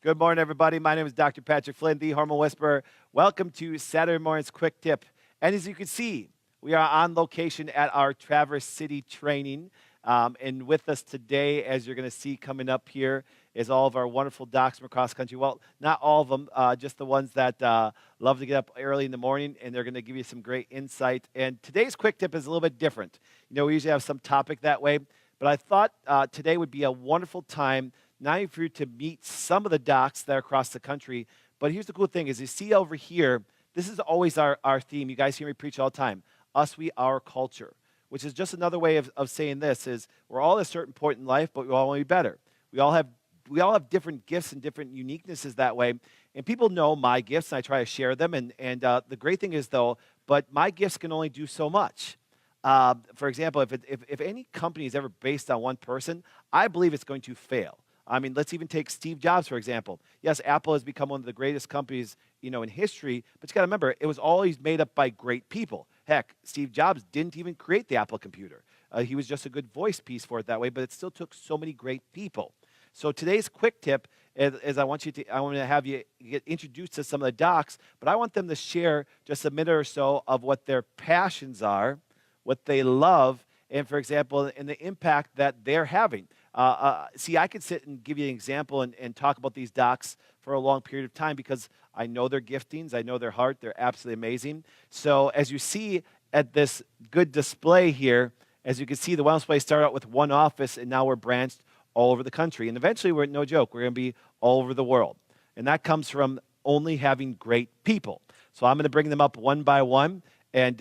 Good morning, everybody. My name is Dr. Patrick Flynn, the Hormone Whisperer. Welcome to Saturday morning's Quick Tip. And as you can see, we are on location at our Traverse City training. And with us today, as you're going to see coming up here, is all of our wonderful docs from across the country. Well, not all of them, just the ones that love to get up early in the morning, and they're going to give you some great insight. And today's Quick Tip is a little bit different. You know, we usually have some topic that way, but I thought today would be a wonderful time not only for you to meet some of the docs that are across the country, but here's the cool thing is you see over here, this is always our theme. You guys hear me preach all the time. Us, we, our culture, which is just another way of saying this is we're all at a certain point in life, but we all want to be better. We all have different gifts and different uniquenesses that way. And people know my gifts, and I try to share them. And the great thing is, though, but my gifts can only do so much. For example, if any company is ever based on one person, I believe it's going to fail. I mean, let's even take Steve Jobs, for example. Yes, Apple has become one of the greatest companies, in history, but you got to remember, it was always made up by great people. Heck, Steve Jobs didn't even create the Apple computer. He was just a good voice piece for it that way, but it still took so many great people. So today's quick tip is I want to have you get introduced to some of the docs, but I want them to share just a minute or so of what their passions are, what they love, and for example, and the impact that they're having. See, I could sit and give you an example and talk about these docs for a long period of time because I know their giftings, I know their heart, they're absolutely amazing. So as you see at this good display here, as you can see, the Wellness Place started out with one office, and now we're branched all over the country. And eventually, no joke, we're going to be all over the world. And that comes from only having great people. So I'm going to bring them up one by one. And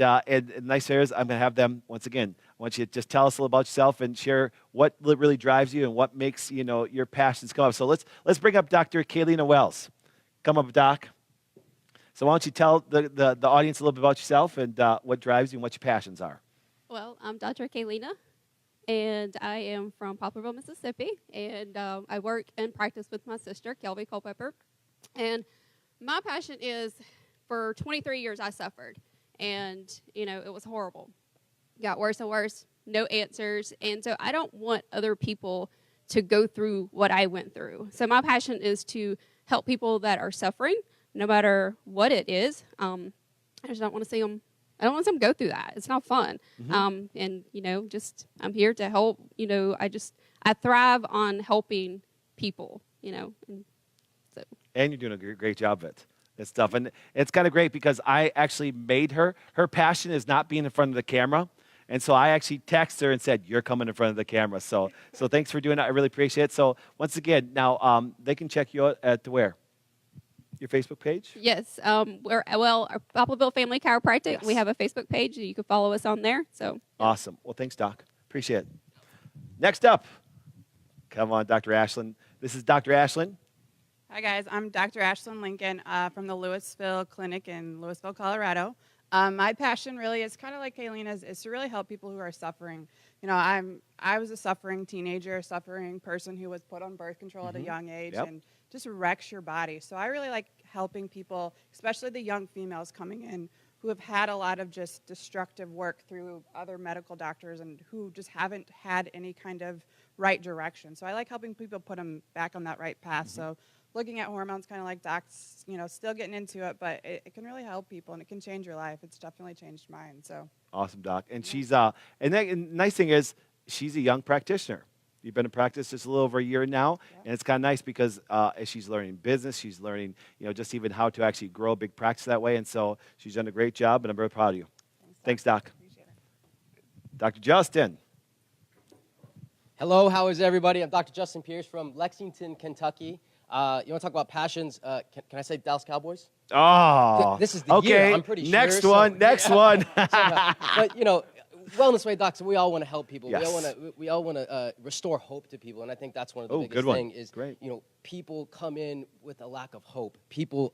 nice areas, I'm going to have them, once again, I want you to just tell us a little about yourself and share what really drives you and what makes, your passions come up. So let's bring up Dr. Kaylina Wells. Come up, Doc. So why don't you tell the audience a little bit about yourself and what drives you and what your passions are. Well, I'm Dr. Kaylina, and I am from Poplarville, Mississippi, and I work and practice with my sister, Kelby Culpepper. And my passion is, for 23 years I suffered. And, it was horrible. Got worse and worse, no answers. And so I don't want other people to go through what I went through. So my passion is to help people that are suffering, no matter what it is. I just don't want to see them. I don't want them to go through that. It's not fun. Mm-hmm. And, I'm here to help. I thrive on helping people, And you're doing a great job of it. And stuff. And it's kind of great because I actually made her. Her passion is not being in front of the camera. And so I actually texted her and said, you're coming in front of the camera. So thanks for doing that. I really appreciate it. So once again, now they can check you out at where? Your Facebook page? Yes. We're our Poplarville Family Chiropractic. Yes. We have a Facebook page. You can follow us on there. So yeah. Awesome. Well, thanks, Doc. Appreciate it. Next up, come on, Dr. Ashland. This is Dr. Ashland. Hi, guys. I'm Dr. Ashland Lincoln from the Louisville Clinic in Louisville, Colorado. My passion really is kind of like Kaylina's, is to really help people who are suffering. I was a suffering teenager, a suffering person who was put on birth control at a young age and just wrecks your body. So I really like helping people, especially the young females coming in who have had a lot of just destructive work through other medical doctors and who just haven't had any kind of right direction. So I like helping people put them back on that right path. So looking at hormones, kind of like Doc's, still getting into it, but it can really help people and it can change your life. It's definitely changed mine. So awesome, Doc. And she's and the nice thing is she's a young practitioner. You've been in practice just a little over a year now, and it's kind of nice because as she's learning business, she's learning, just even how to actually grow a big practice that way. And so she's done a great job, and I'm very proud of you. Thanks, Doc. Appreciate it. Dr. Justin. Hello, how is everybody? I'm Dr. Justin Pierce from Lexington, Kentucky. You want to talk about passions? Can I say Dallas Cowboys? Oh, this is the year, I'm pretty sure. Next one. But, Wellness Way Docs, we all want to help people. Yes. We all want to restore hope to people, and I think that's one of the biggest good one. thing is, Great. People come in with a lack of hope. People,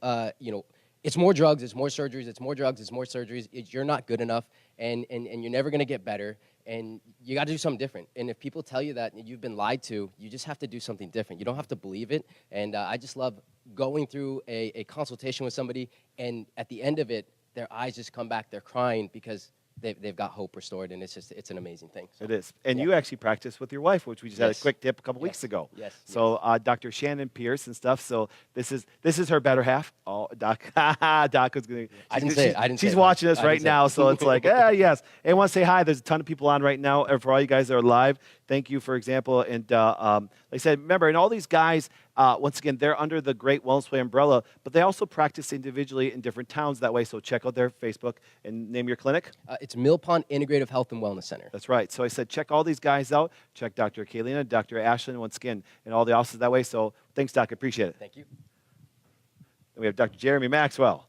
it's more drugs, it's more surgeries, it's more drugs, it's more surgeries. You're not good enough, and you're never going to get better, and you got to do something different. And if people tell you that you've been lied to, you just have to do something different. You don't have to believe it, and I just love going through a consultation with somebody, and at the end of it, their eyes just come back, they're crying because they've got hope restored, and it's an amazing thing. So, It is. And yeah. you actually practice with your wife, which we just had a Yes. quick tip a couple Yes. weeks ago. Yes, So Dr. Shannon Pierce and stuff. So this is her better half. Oh, Doc. Doc was going to. I didn't say it. I didn't say She's it. watching us I right didn't say now, it. so it's like, yes. And I want to say hi. There's a ton of people on right now. And for all you guys that are live, thank you, for example. And like I said, remember, and all these guys, once again, they're under the Great Wellness Way umbrella, but they also practice individually in different towns that way. So check out their Facebook and name your clinic. It's Mill Pond Integrative Health and Wellness Center. That's right. So I said, check all these guys out. Check Dr. Kaylina, Dr. Ashland, once again, and all the offices that way. So thanks, Doc. I appreciate it. Thank you. And we have Dr. Jeremy Maxwell.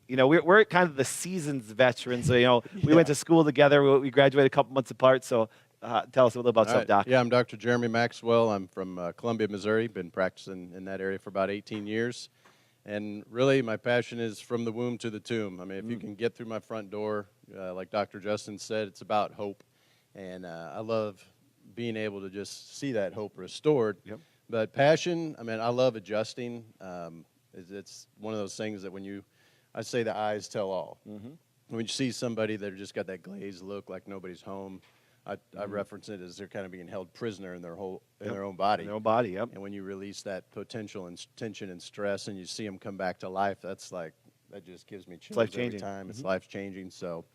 You know, we're kind of the seasoned veterans. So, you know, we went to school together. We graduated a couple months apart. So tell us a little about yourself, Doc. Yeah, I'm Dr. Jeremy Maxwell. I'm from Columbia, Missouri. Been practicing in that area for about 18 years. And really, my passion is from the womb to the tomb. I mean, if you can get through my front door, like Dr. Justin said, it's about hope. And I love being able to just see that hope restored. Yep. But passion, I mean, I love adjusting. It's one of those things that I say the eyes tell all. Mm-hmm. When you see somebody that just got that glazed look like nobody's home, I reference it as they're kind of being held prisoner in their own body. In their own body, yep. And when you release that potential and tension and stress, and you see them come back to life, that just gives me chills life-changing. every time. It's life changing. So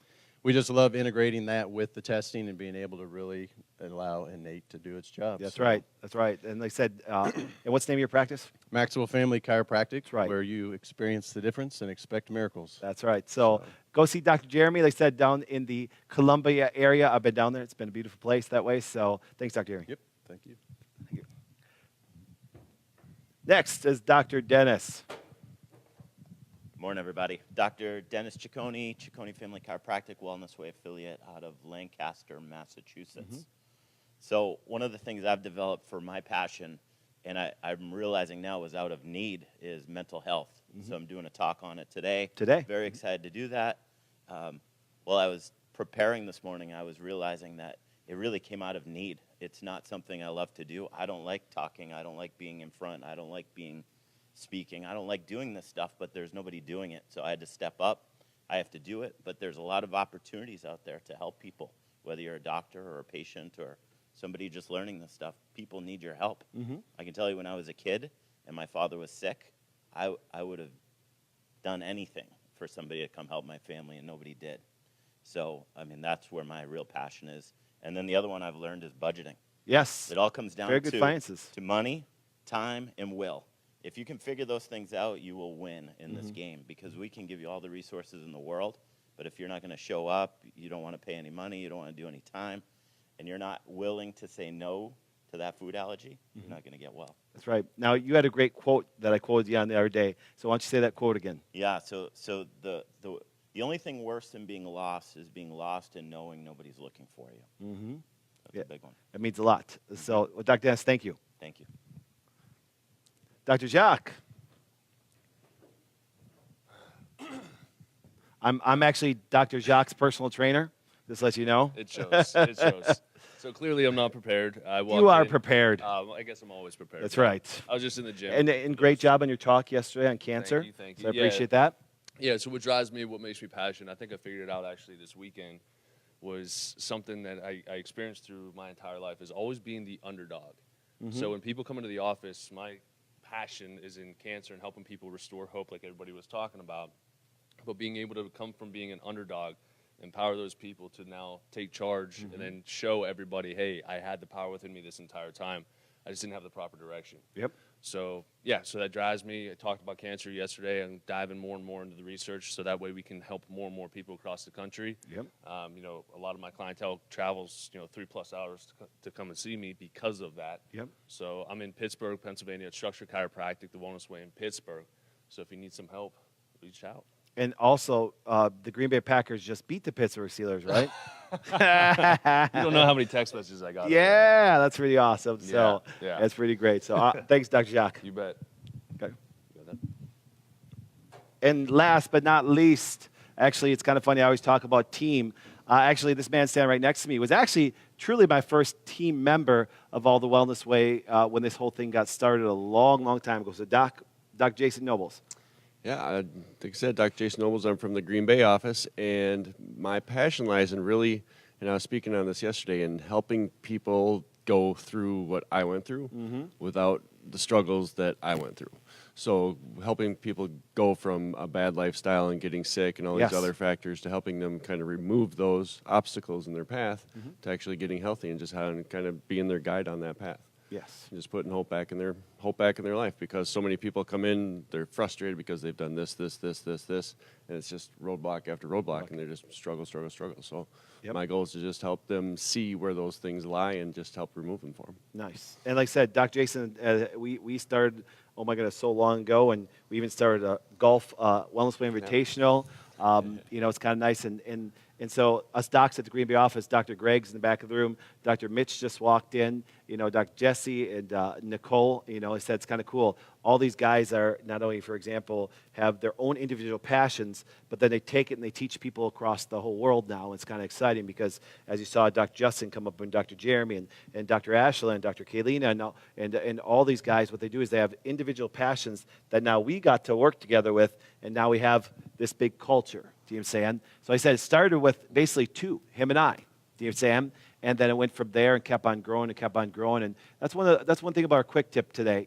we just love integrating that with the testing and being able to really allow innate to do its job. That's So, right. That's right. And like I said, and what's the name of your practice? Maxwell Family Chiropractic, That's right. where you experience the difference and expect miracles. That's right. So go see Dr. Jeremy. Like I said, down in the Columbia area. I've been down there. It's been a beautiful place that way. So thanks, Dr. Jeremy. Yep. Thank you. Thank you. Next is Dr. Dennis. Morning, everybody. Dr. Dennis Ciccone, Ciccone Family Chiropractic Wellness Way affiliate out of Lancaster, Massachusetts. So one of the things I've developed for my passion, and I'm realizing now was out of need, is mental health. So I'm doing a talk on it today. Very excited to do that. While I was preparing this morning, I was realizing that it really came out of need. It's not something I love to do. I don't like talking. I don't like being in front. I don't like speaking. I don't like doing this stuff, but there's nobody doing it. So I had to step up. I have to do it. But there's a lot of opportunities out there to help people, whether you're a doctor or a patient or somebody just learning this stuff. People need your help. I can tell you when I was a kid and my father was sick, I would have done anything for somebody to come help my family, and nobody did. So, I mean, that's where my real passion is. And then the other one I've learned is budgeting. Yes. It all comes down Very good finances. to money, time, and will. If you can figure those things out, you will win in this game, because we can give you all the resources in the world, but if you're not going to show up, you don't want to pay any money, you don't want to do any time, and you're not willing to say no to that food allergy, you're not going to get well. That's right. Now, you had a great quote that I quoted you on the other day. So why don't you say that quote again? Yeah, so the only thing worse than being lost is being lost and knowing nobody's looking for you. That's a big one. That means a lot. So, well, Dr. Dennis, thank you. Thank you. Dr. Jaques. I'm actually Dr. Jaques' personal trainer, just to let you know. It shows. It shows. So clearly I'm not prepared. You are prepared. I guess I'm always prepared. That's right. I was just in the gym. And great job on your talk yesterday on cancer. Thank you. So I appreciate that. Yeah, so what drives me, what makes me passionate, I think I figured it out actually this weekend, was something that I experienced through my entire life, is always being the underdog. So when people come into the office, my passion is in cancer and helping people restore hope, like everybody was talking about. But being able to come from being an underdog, empower those people to now take charge and then show everybody, hey, I had the power within me this entire time. I just didn't have the proper direction. Yep. So, yeah, so that drives me. I talked about cancer yesterday and diving more and more into the research so that way we can help more and more people across the country. Yep. You know, a lot of my clientele travels, 3+ hours to come and see me because of that. Yep. So I'm in Pittsburgh, Pennsylvania at Structure Chiropractic, the Wellness Way in Pittsburgh. So if you need some help, reach out. And also, the Green Bay Packers just beat the Pittsburgh Steelers, right? You don't know how many text messages I got. Yeah, that's pretty awesome. So yeah. that's pretty great. So thanks, Dr. Jaques. You bet. Okay. And last but not least, actually, it's kind of funny. I always talk about team. Actually, this man standing right next to me was actually truly my first team member of All the Wellness Way when this whole thing got started a long, long time ago. So Doc Jason Nobles. Yeah, like I said, Dr. Jason Nobles, I'm from the Green Bay office, and my passion lies in really, and I was speaking on this yesterday, in helping people go through what I went through without the struggles that I went through. So helping people go from a bad lifestyle and getting sick and all Yes. these other factors to helping them kind of remove those obstacles in their path to actually getting healthy and just having kind of being their guide on that path. Yes. And just putting hope back in their life, because so many people come in, they're frustrated because they've done this, and it's just roadblock after roadblock, and they just struggle. So Yep. my goal is to just help them see where those things lie and just help remove them for them. Nice. And like I said, Dr. Jason, we started, oh my goodness, so long ago, and we even started a golf wellness way invitational. It's kind of nice. And so us docs at the Green Bay office, Dr. Greg's in the back of the room, Dr. Mitch just walked in, Dr. Jesse and Nicole, he said it's kind of cool. All these guys are not only, for example, have their own individual passions, but then they take it and they teach people across the whole world now. It's kind of exciting because, as you saw, Dr. Justin come up and Dr. Jeremy and Dr. Ashland and Dr. Kaylina and all these guys, what they do is they have individual passions that now we got to work together with, and now we have this big culture. Do you know what I'm saying? So I said it started with basically two, him and I. Do you know what I'm saying? And then it went from there and kept on growing. And that's one thing about our quick tip today.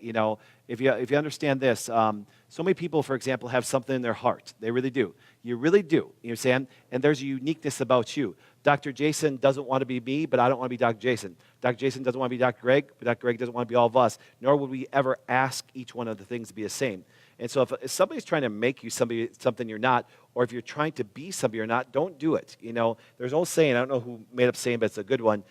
If you understand this, so many people, for example, have something in their heart. They really do. You really do. You know what I'm saying? And there's a uniqueness about you. Dr. Jason doesn't want to be me, but I don't want to be Dr. Jason. Dr. Jason doesn't want to be Dr. Greg, but Dr. Greg doesn't want to be all of us. Nor would we ever ask each one of the things to be the same. And so if somebody's trying to make you something you're not, or if you're trying to be somebody you're not, don't do it. There's an old saying, I don't know who made up saying, but it's a good one.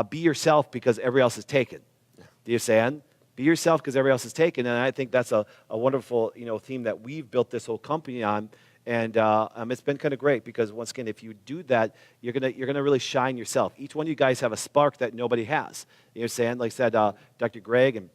Be yourself because everybody else is taken. Do you understand? Be yourself because everybody else is taken. And I think that's a wonderful theme that we've built this whole company on. And it's been kind of great because, once again, if you do that, you're gonna really shine yourself. Each one of you guys have a spark that nobody has. You know what I'm saying? Like I said, Dr. Greg and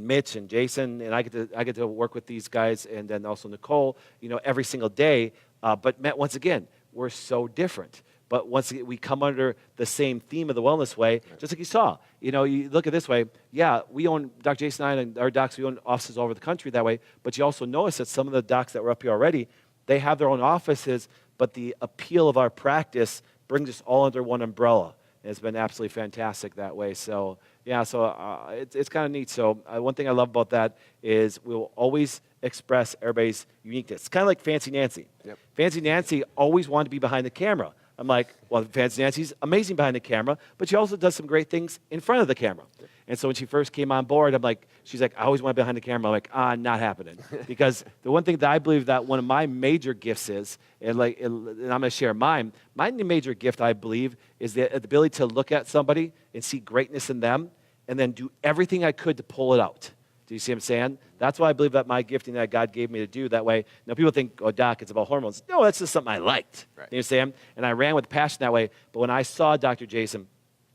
Mitch and Jason, and I get to work with these guys, and then also Nicole, every single day. But once again, we're so different. But once again, we come under the same theme of the wellness way, just like you saw. You look at it this way. Yeah, we own, Dr. Jason and I and our docs, we own offices all over the country that way. But you also notice that some of the docs that were up here already, they have their own offices, but the appeal of our practice brings us all under one umbrella. And it's been absolutely fantastic that way. So, yeah, it's kind of neat. So one thing I love about that is we'll always express everybody's uniqueness. It's kind of like Fancy Nancy. Yep. Fancy Nancy always wanted to be behind the camera. I'm like, well, Fancy Nancy's amazing behind the camera, but she also does some great things in front of the camera. Yep. And so when she first came on board, she's like, I always want to be behind the camera. I'm like, not happening. Because the one thing that I believe that one of my major gifts is, and I'm going to share mine, my major gift, I believe, is the ability to look at somebody and see greatness in them and then do everything I could to pull it out. Do you see what I'm saying? That's why I believe that my gifting that God gave me to do that way. Now, people think, oh, Doc, it's about hormones. No, that's just something I liked. Right. You know what I'm saying? And I ran with passion that way. But when I saw Dr. Jason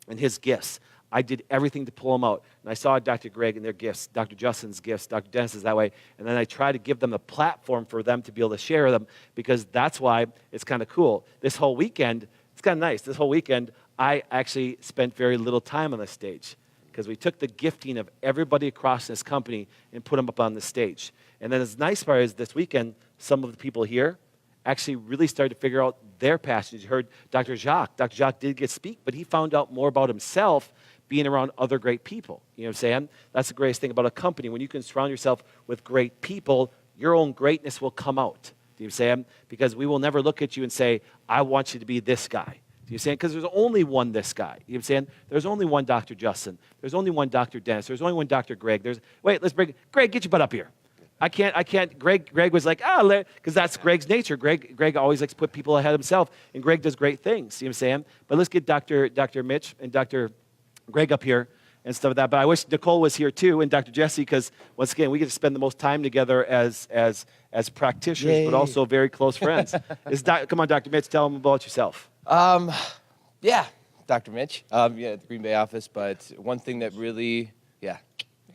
and his gifts, I did everything to pull them out. And I saw Dr. Greg and their gifts, Dr. Justin's gifts, Dr. Dennis's that way. And then I tried to give them a platform for them to be able to share them, because that's why it's kind of cool. This whole weekend, it's kind of nice. This whole weekend, I actually spent very little time on the stage, because we took the gifting of everybody across this company and put them up on the stage. And then the nice part is this weekend, some of the people here actually really started to figure out their passions. You heard Dr. Jaques. Dr. Jaques did get to speak, but he found out more about himself being around other great people. You know what I'm saying? That's the greatest thing about a company. When you can surround yourself with great people, your own greatness will come out. Do you know what I'm saying? Because we will never look at you and say, I want you to be this guy. You saying? Because there's only one this guy. You know what I'm saying? There's only one Dr. Justin. There's only one Dr. Dennis. There's only one Dr. Greg. Let's bring Greg, get your butt up here. I can't. Greg was like, because that's Greg's nature. Greg always likes to put people ahead of himself, and Greg does great things. You know what I'm saying? But let's get Dr. Mitch and Dr. Greg up here and stuff like that. But I wish Nicole was here too, and Dr. Jesse, because once again, we get to spend the most time together as practitioners, Yay. But also very close friends. Come on, Dr. Mitch, tell them about yourself. Yeah, Dr. Mitch. At the Green Bay office. But one thing that really,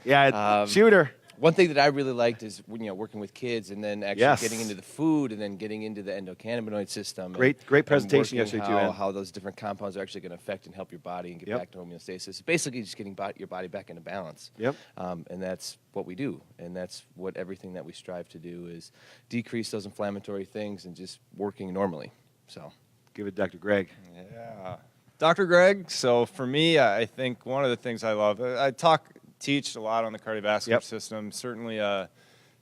shooter. One thing that I really liked is working with kids and then actually Yes. getting into the food and then getting into the endocannabinoid system. Great presentation yesterday, too, man. How those different compounds are actually going to affect and help your body and get Yep. back to homeostasis. It's basically just getting your body back into balance. Yep. And that's what we do, and that's what everything that we strive to do is decrease those inflammatory things and just working normally. So, Give it to Dr. Greg. Yeah. Dr. Greg, so for me, I think one of the things I love, teach a lot on the cardiovascular Yep. system, certainly a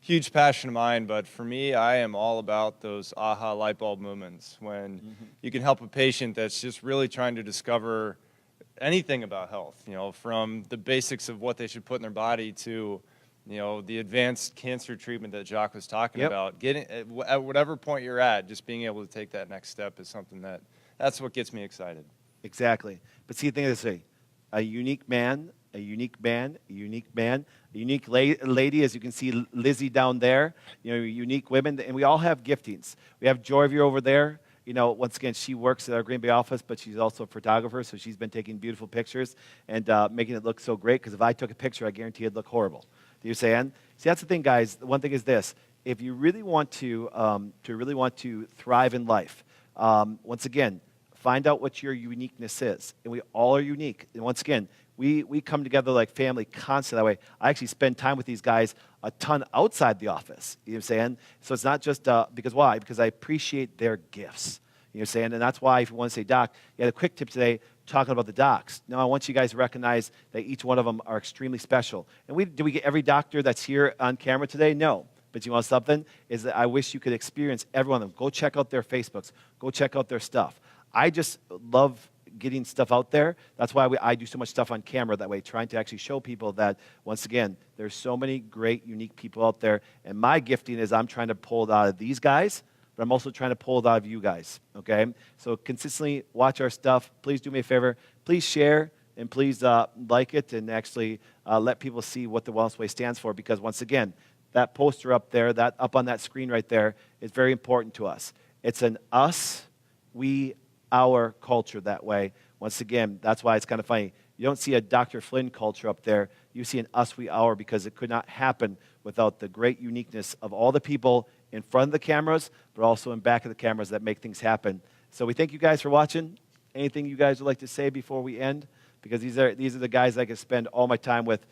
huge passion of mine, but for me, I am all about those aha light bulb moments when you can help a patient that's just really trying to discover anything about health, from the basics of what they should put in their body to, the advanced cancer treatment that Jaques was talking Yep. about. Getting at whatever point you're at, just being able to take that next step is something that's what gets me excited. Exactly. But see, the thing is, say, a unique man, a unique man, a unique man, a unique lady, as you can see Lizzie down there, unique women, and we all have giftings. We have Joy over there. Once again, she works at our Green Bay office, but she's also a photographer, so she's been taking beautiful pictures and making it look so great, because if I took a picture, I guarantee it'd look horrible. Do you understand? See, that's the thing, guys. The one thing is this. If you really want to thrive in life, once again, find out what your uniqueness is. And we all are unique. And once again, we come together like family constantly that way. I actually spend time with these guys a ton outside the office. You know what I'm saying? So it's not just because why? Because I appreciate their gifts. You know what I'm saying? And that's why if you want to say, Doc, you had a quick tip today talking about the docs. Now I want you guys to recognize that each one of them are extremely special. And do we get every doctor that's here on camera today? No. But you want something? Is that I wish you could experience every one of them. Go check out their Facebooks. Go check out their stuff. I just love getting stuff out there. That's why I do so much stuff on camera that way, trying to actually show people that, once again, there's so many great, unique people out there. And my gifting is I'm trying to pull it out of these guys, but I'm also trying to pull it out of you guys, okay? So consistently watch our stuff. Please do me a favor. Please share, and please like it, and actually let people see what the Wellness Way stands for, because, once again, that poster up there, that up on that screen right there, is very important to us. It's an us, we, our culture that way. Once again, that's why it's kind of funny. You don't see a Dr. Flynn culture up there. You see an us, we, our, because it could not happen without the great uniqueness of all the people in front of the cameras, but also in back of the cameras that make things happen. So we thank you guys for watching. Anything you guys would like to say before we end? Because these are the guys I can spend all my time with,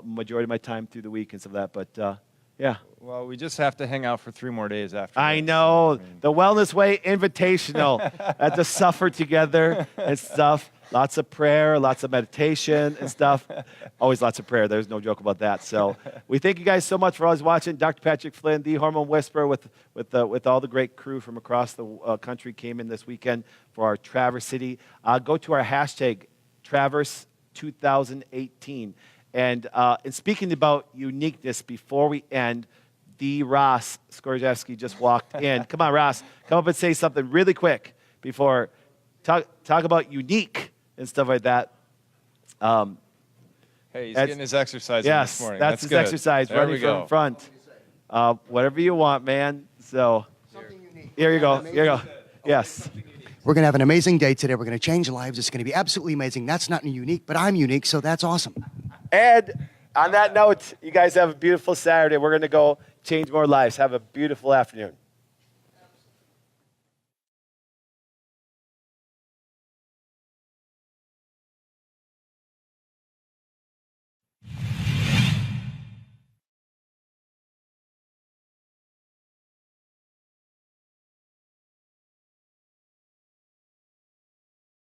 majority of my time through the week and stuff like that. But yeah. Well, we just have to hang out for 3 more days after. I know. The Wellness Way Invitational. Had to suffer together and stuff. Lots of prayer, lots of meditation and stuff. Always lots of prayer. There's no joke about that. So we thank you guys so much for always watching. Dr. Patrick Flynn, the Hormone Whisperer, with all the great crew from across the country came in this weekend for our Traverse City. Go to our hashtag, Traverse 2018. And speaking about uniqueness, before we end, the Ross Skorjewski just walked in. Come on, Ross. Come up and say something really quick before talk about unique and stuff like that. Hey, he's getting his exercise in this morning. That's his good. exercise, There we running go. from front. Whatever you want, man. So here you go. Here you go. Yes. We're going to have an amazing day today. We're going to change lives. It's going to be absolutely amazing. That's not unique, but I'm unique, so that's awesome. And on that note, you guys have a beautiful Saturday. We're going to go change more lives. Have a beautiful afternoon.